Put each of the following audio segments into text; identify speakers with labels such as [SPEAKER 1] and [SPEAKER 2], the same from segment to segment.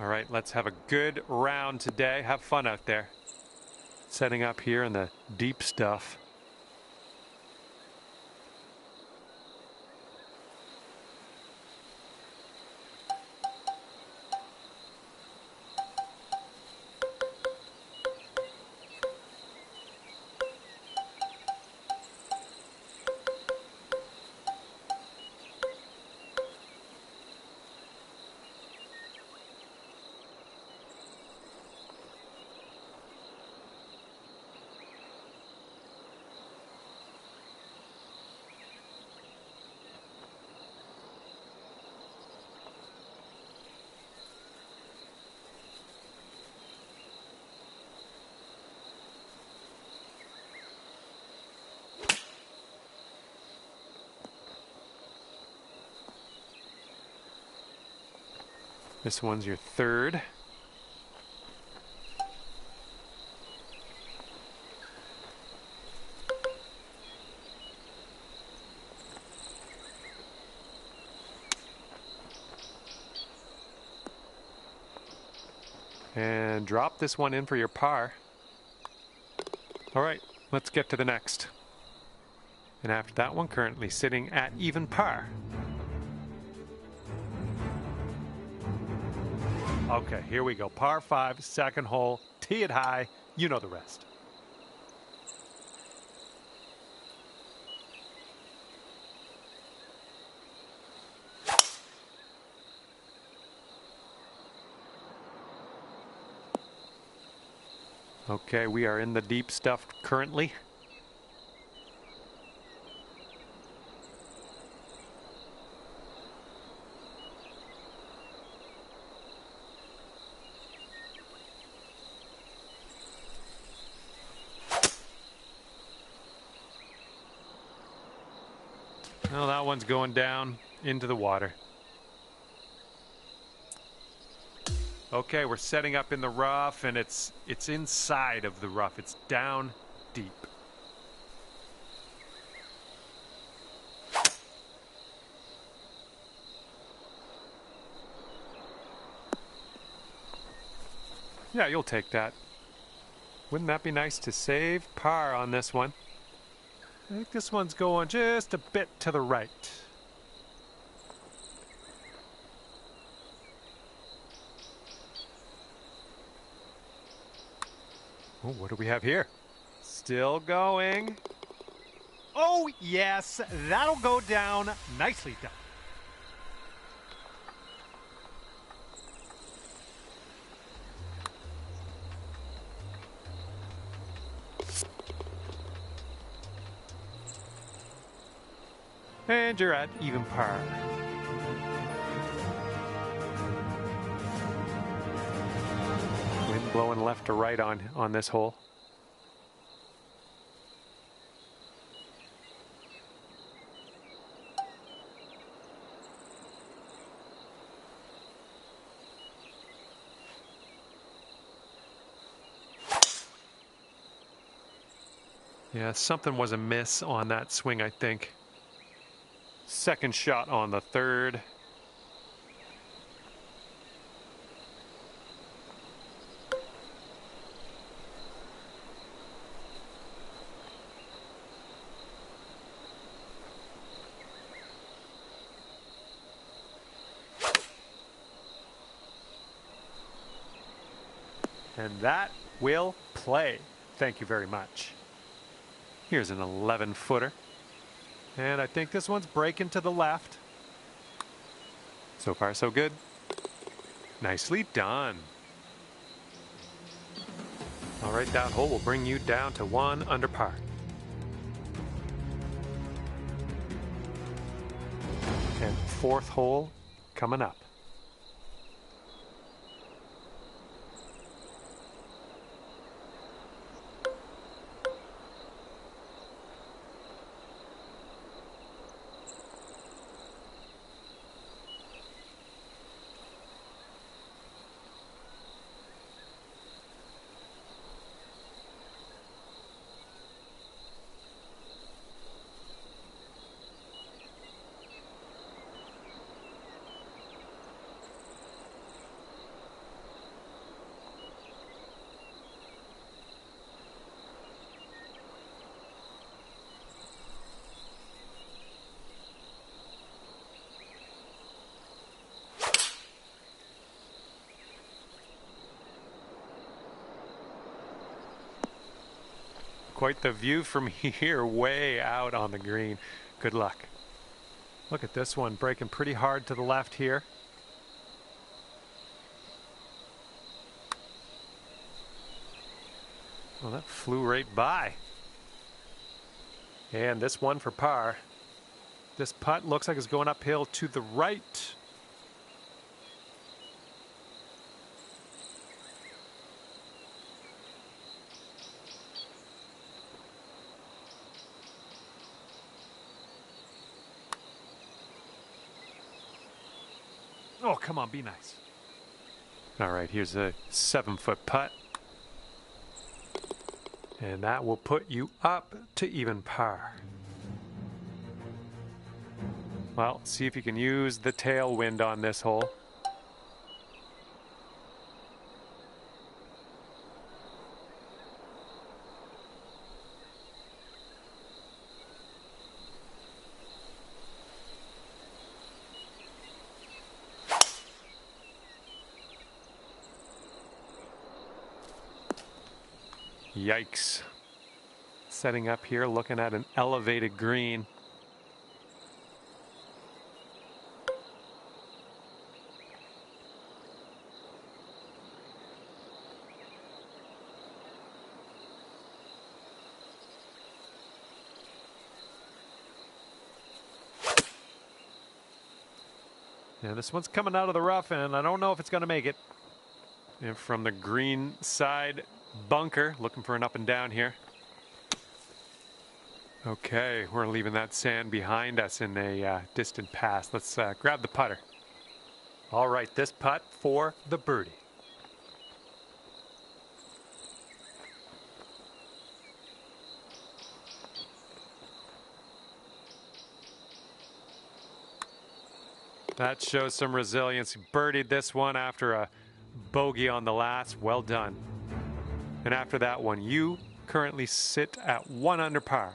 [SPEAKER 1] All right, let's have a good round today. Have fun out there. Setting up here in the deep stuff. This one's your third. And drop this one in for your par. All right, let's get to the next. And after that one, currently sitting at even par. Okay, here we go. Par 5, second hole. Tee it high. You know the rest. Okay, we are in the deep stuff currently. Well, that one's going down into the water. Okay, we're setting up in the rough, and it's inside of the rough. It's down deep. Yeah, you'll take that. Wouldn't that be nice to save par on this one? I think this one's going just a bit to the right. Oh, what do we have here? Still going. Oh, yes, that'll go down. Nicely done. And you're at even par. Wind blowing left to right on this hole. Yeah, something was amiss on that swing, I think. Second shot on the third. And that will play. Thank you very much. Here's an 11-footer. And I think this one's breaking to the left. So far, so good. Nicely done. All right, that hole will bring you down to 1 under par. And fourth hole coming up. Quite the view from here, way out on the green. Good luck. Look at this one, breaking pretty hard to the left here. Well, that flew right by. And this one for par. This putt looks like it's going uphill to the right. Oh, come on, be nice. All right, here's a 7-foot putt. And that will put you up to even par. Well, see if you can use the tailwind on this hole. Yikes. Setting up here, looking at an elevated green. Yeah, this one's coming out of the rough, and I don't know if it's going to make it. And from the green side bunker, looking for an up and down here. Okay, we're leaving that sand behind us in a distant past. Let's grab the putter. All right, this putt for the birdie. That shows some resilience. He birdied this one after a bogey on the last. Well done. And after that one, you currently sit at 1 under par.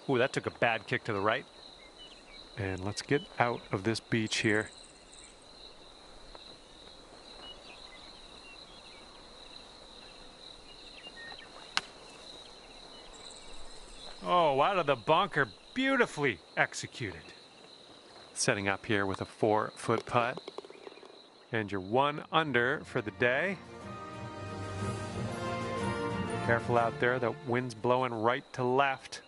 [SPEAKER 1] Ooh, that took a bad kick to the right. And let's get out of this beach here. Oh, out of the bunker, beautifully executed. Setting up here with a 4-foot putt. And you're 1 under for the day. Careful out there, the wind's blowing right to left.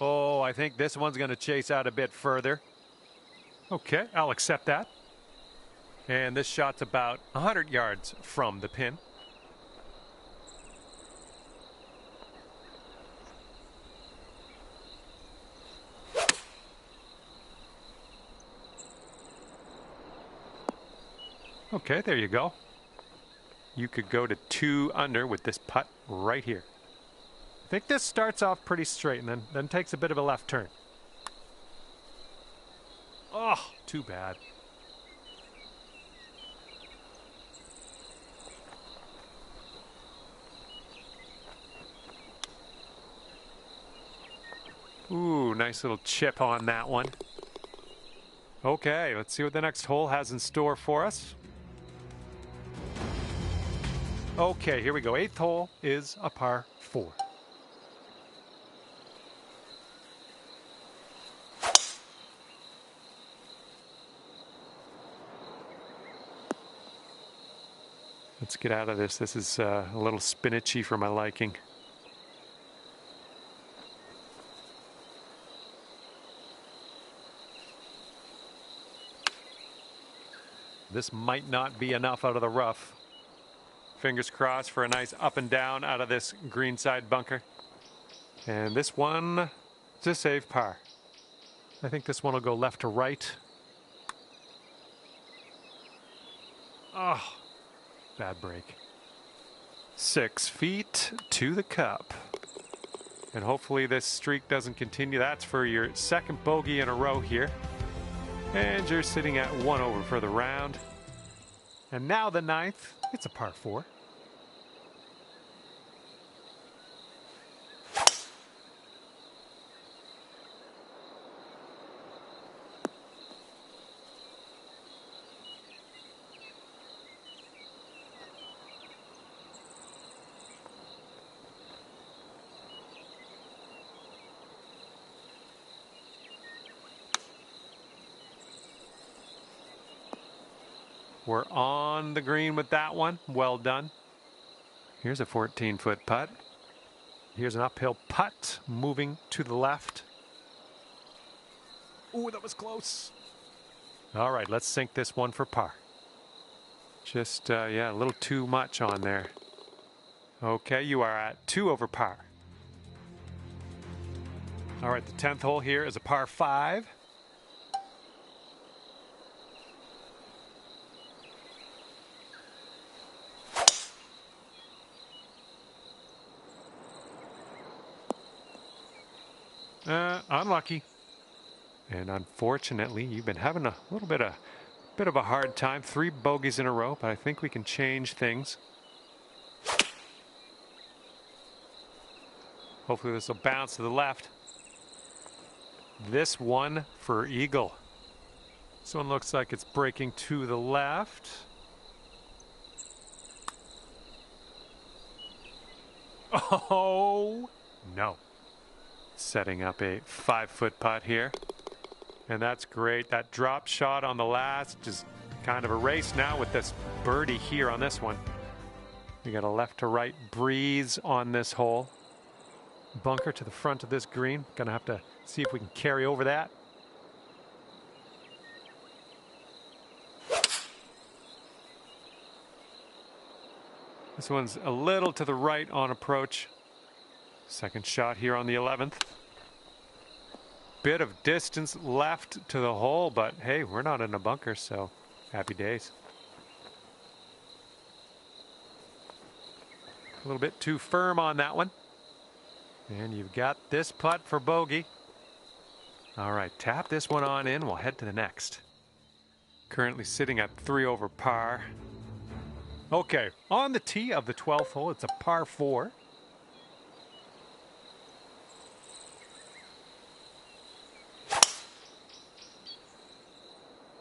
[SPEAKER 1] Oh, I think this one's going to chase out a bit further. Okay, I'll accept that. And this shot's about 100 yards from the pin. Okay, there you go. You could go to 2 under with this putt right here. I think this starts off pretty straight and then takes a bit of a left turn. Oh, too bad. Ooh, nice little chip on that one. Okay, let's see what the next hole has in store for us. Okay, here we go. 8th hole is a par 4. Let's get out of this. This is a little spinachy for my liking. This might not be enough out of the rough. fingers crossed for a nice up and down out of this greenside bunker. And this one is a safe par. I think this one will go left to right. Oh, bad break. 6 feet to the cup. And hopefully this streak doesn't continue. That's for your second bogey in a row here. And you're sitting at 1 over for the round. And now the 9th, it's a par 4. We're on the green with that one. Well done. Here's a 14-foot putt. Here's an uphill putt moving to the left. Ooh, that was close. All right, let's sink this one for par. Just, yeah, a little too much on there. Okay, you are at 2 over par. All right, the 10th hole here is a par 5. Unlucky. And unfortunately, you've been having a little bit of a hard time. 3 bogeys in a row, but I think we can change things. Hopefully this will bounce to the left. This one for eagle. This one looks like it's breaking to the left. Oh, no. Setting up a 5-foot putt here. And that's great. That drop shot on the last, just kind of a race now with this birdie here on this one. We got a left to right breeze on this hole. Bunker to the front of this green. Gonna have to see if we can carry over that. This one's a little to the right on approach. Second shot here on the 11th. Bit of distance left to the hole, but hey, we're not in a bunker, so happy days. A little bit too firm on that one. And you've got this putt for bogey. All right, tap this one on in. We'll head to the next. Currently sitting at 3 over par. Okay, on the tee of the 12th hole, it's a par 4.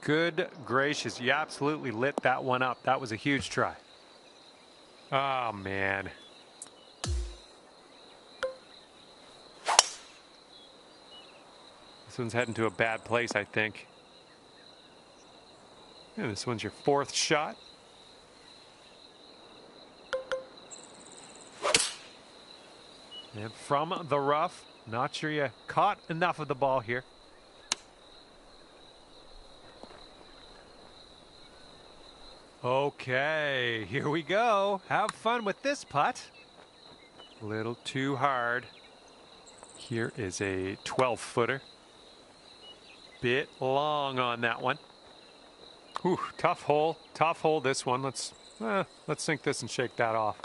[SPEAKER 1] Good gracious, you absolutely lit that one up. That was a huge try. Oh, man. This one's heading to a bad place, I think. Yeah, this one's your 4th shot. And from the rough, not sure you caught enough of the ball here. Okay, here we go. Have fun with this putt. A little too hard. Here is a 12-footer. Bit long on that one. Whew, tough hole. Tough hole this one. Let's sink this and shake that off.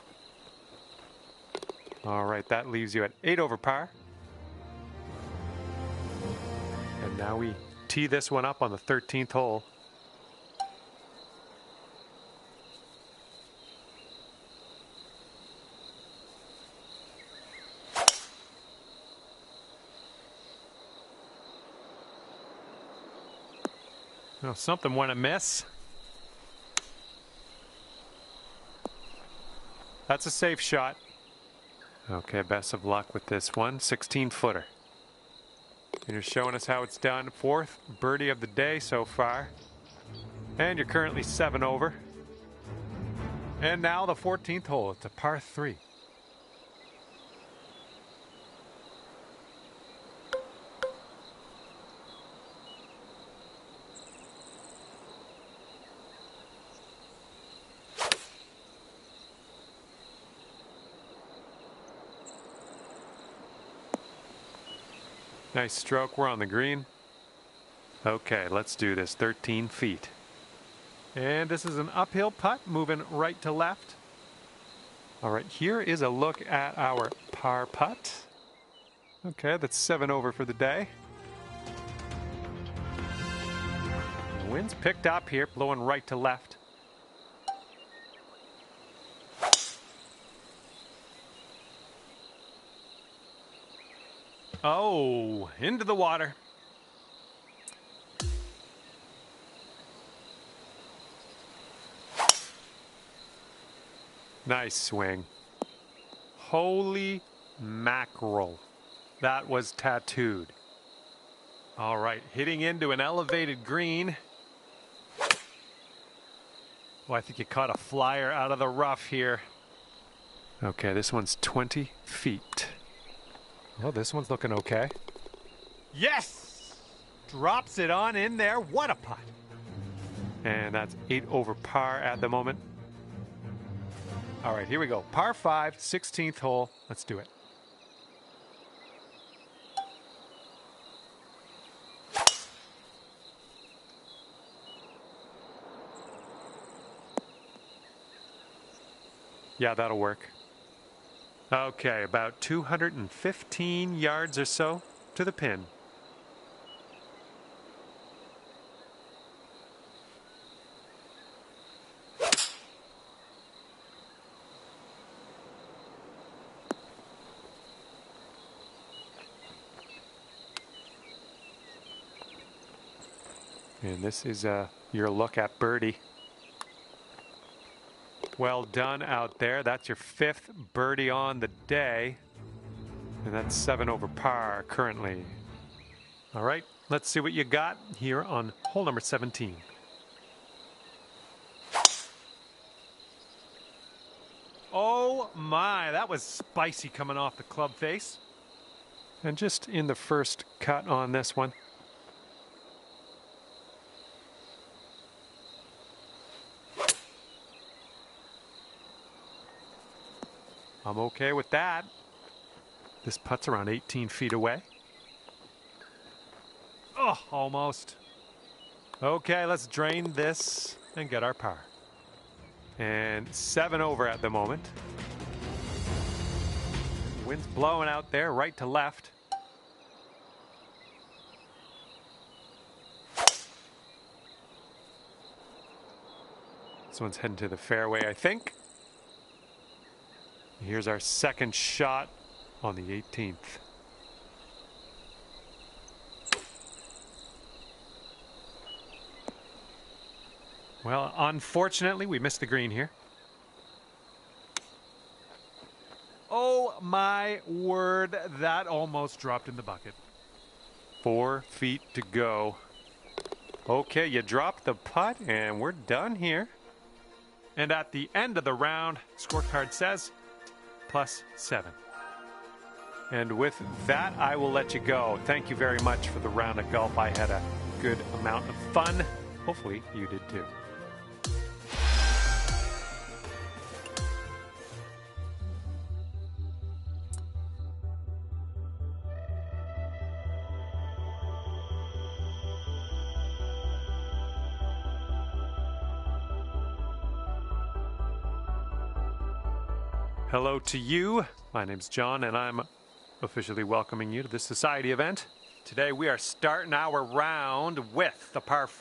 [SPEAKER 1] All right, that leaves you at 8 over par. And now we tee this one up on the 13th hole. Well, something went amiss. That's a safe shot. Okay, best of luck with this one. 16-footer. And you're showing us how it's done. 4th birdie of the day so far. And you're currently 7 over. And now the 14th hole. It's a par 3. Nice stroke. We're on the green. Okay, let's do this. 13 feet. And this is an uphill putt, moving right to left. All right, here is a look at our par putt. Okay, that's 7 over for the day. The wind's picked up here, blowing right to left. Oh, into the water. Nice swing. Holy mackerel. That was tattooed. All right, hitting into an elevated green. Oh, I think you caught a flyer out of the rough here. Okay, this one's 20 feet. Oh, this one's looking okay. Yes! Drops it on in there. What a putt. And that's 8 over par at the moment. All right, here we go. Par 5, 16th hole. Let's do it. Yeah, that'll work. Okay, about 215 yards or so to the pin. And this is your look at birdie. Well done out there. That's your 5th birdie on the day. And that's 7 over par currently. All right, let's see what you got here on hole number 17. Oh my, that was spicy coming off the club face. And just in the first cut on this one. I'm okay with that. This putt's around 18 feet away. Oh, almost. Okay, let's drain this and get our par. And 7 over at the moment. Wind's blowing out there, right to left. This one's heading to the fairway, I think. Here's our second shot on the 18th. Well, unfortunately, we missed the green here. Oh my word, that almost dropped in the bucket. 4 feet to go. Okay, you dropped the putt and we're done here. And at the end of the round, scorecard says +7. And with that, I will let you go. Thank you very much for the round of golf. I had a good amount of fun. Hopefully you did too. Hello to you. My name's John, and I'm officially welcoming you to this society event. Today we are starting our round with the par